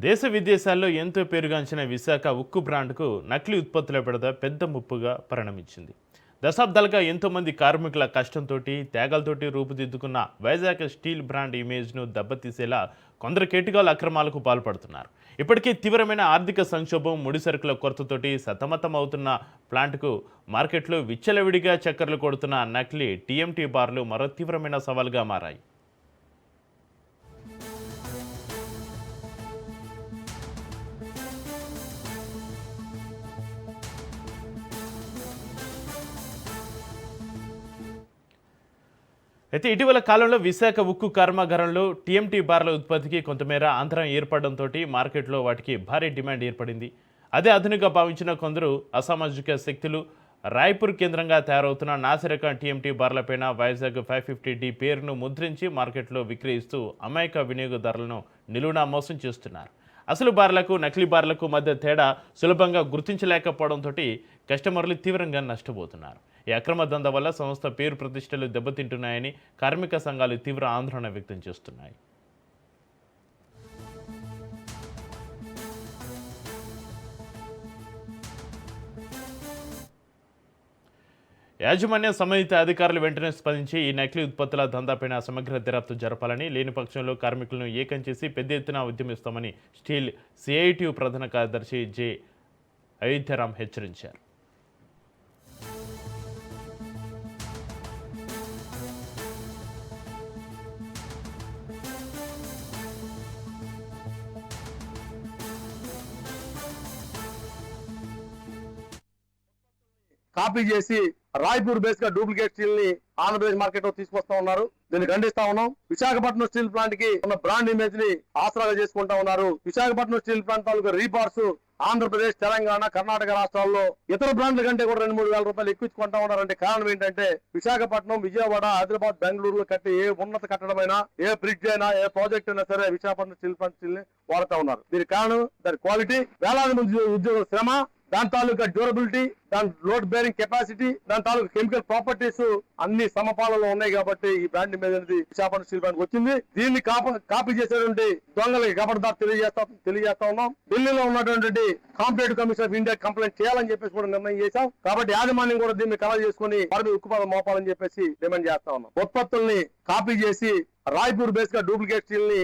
దేశ విదేశాల్లో ఎంతో పేరుగాంచిన విశాఖ ఉక్కు బ్రాండ్కు నకిలీ ఉత్పత్తుల పెడద పెద్ద ముప్పుగా పరిణమించింది. దశాబ్దాలుగా ఎంతోమంది కార్మికుల కష్టంతో త్యాగాలతోటి రూపుదిద్దుకున్న వైజాగ్ స్టీల్ బ్రాండ్ ఇమేజ్ను దెబ్బతీసేలా కొందరు కేటుగాలు అక్రమాలకు పాల్పడుతున్నారు. ఇప్పటికే తీవ్రమైన ఆర్థిక సంక్షోభం, ముడిసరుకుల కొరతతోటి సతమతం అవుతున్న ప్లాంట్కు మార్కెట్లో విచ్చలవిడిగా చక్కర్లు కొడుతున్న నకిలీ టీఎంటీ బార్లు మరో తీవ్రమైన సవాల్గా మారాయి. అయితే ఇటీవల కాలంలో విశాఖ ఉక్కు కర్మాగారంలో టీఎంటీ బార్ల ఉత్పత్తికి కొంతమేర అంతరం ఏర్పడడంతో మార్కెట్లో వాటికి భారీ డిమాండ్ ఏర్పడింది. అదే అదునుగా భావించిన కొందరు అసామాజిక శక్తులు రాయ్పూర్ కేంద్రంగా తయారవుతున్న నాసిరకం టీఎంటీ బార్లపైన వైజాగ్ 550D పేరును ముద్రించి మార్కెట్లో విక్రయిస్తూ అమాయక వినియోగదారులను నిలువునా మోసం చేస్తున్నారు. అసలు బార్లకు నకిలీ బార్లకు మధ్య తేడా సులభంగా గుర్తించలేకపోవడంతో కస్టమర్లు తీవ్రంగా నష్టపోతున్నారు. ఈ అక్రమ దందా వల్ల సంస్థ పేరు ప్రతిష్టలు దెబ్బతింటున్నాయని కార్మిక సంఘాలు తీవ్ర ఆందోళన వ్యక్తం చేస్తున్నాయి. యాజమాన్య సంబంధిత అధికారులు వెంటనే స్పందించి ఈ నకిలీ ఉత్పత్తుల దందాపైన సమగ్ర దర్యాప్తు జరపాలని, లేని పక్షంలో కార్మికులను ఏకం చేసి పెద్ద ఎత్తున ఉద్యమిస్తామని స్టీల్ సిఐటియు ప్రధాన కార్యదర్శి జె అయోధ్యరామ్ హెచ్చరించారు. కాపీ చేసి రాయ్పూర్ బేస్ గా డూప్లికేట్ స్టీల్ ని ఆంధ్రప్రదేశ్ మార్కెట్ లో తీసుకొస్తా ఉన్నారు. దీన్ని ఖండిస్తా ఉన్నాం. విశాఖపట్నం స్టీల్ ప్లాంట్ కి ఉన్న బ్రాండ్ ఇమేజ్ ని ఆసరాగా చేసుకుంటా ఉన్నారు. విశాఖపట్నం స్టీల్ ప్లాంట్ తాలూకా రీపార్ట్స్ ఆంధ్రప్రదేశ్, తెలంగాణ, కర్ణాటక రాష్ట్రాల్లో ఇతర బ్రాండ్ల కంటే కూడా 2-3 వేల రూపాయలు ఎక్కువచ్చుకుంటా ఉన్నారంటే కారణం ఏంటంటే విశాఖపట్నం, విజయవాడ, హైదరాబాద్, బెంగళూరులో కట్టే ఏ ఉన్నత కట్టడమైనా, ఏ బ్రిడ్జ్ అయినా, ఏ ప్రాజెక్ట్ అయినా సరే విశాఖపట్నం స్టీల్ ప్లాంట్ స్టీల్ ని వాడుతా ఉన్నారు. దీనికి కారణం దాని క్వాలిటీ, వేలాది మంది ఉద్యోగుల శ్రమ, దాని తాలూకా డ్యూరబిలిటీ, దాని లోడ్ బేరింగ్ కెపాసిటీ, దాని తాలూకా కెమికల్ ప్రాపర్టీస్ అన్ని సమపాలలో ఉన్నాయి కాబట్టి ఈ బ్రాండ్ ఇమేజ్ అనేది విశాఖపట్నం స్టీల్ ప్లాంట్ వచ్చింది. దీన్ని కాపీ చేసేటువంటి దొంగలకి ఖబర్దార్ తెలియజేస్తా ఉన్నాం. ఢిల్లీలో ఉన్నటువంటి competitive commission of India complaint చేయాలని చెప్పేసి కూడా నిర్ణయం చేశాం. కాబట్టి యాజమాన్యం కూడా దీన్ని కలెక్ట్ చేసుకుని వారి ఉక్కుపాదం మోపాలని చెప్పేసి డిమాండ్ చేస్తా ఉన్నాం. ఉత్పత్తుల్ని కాపీ చేసి రాయ్పూర్ బేస్ గా డూప్లికేట్ స్టీల్ ని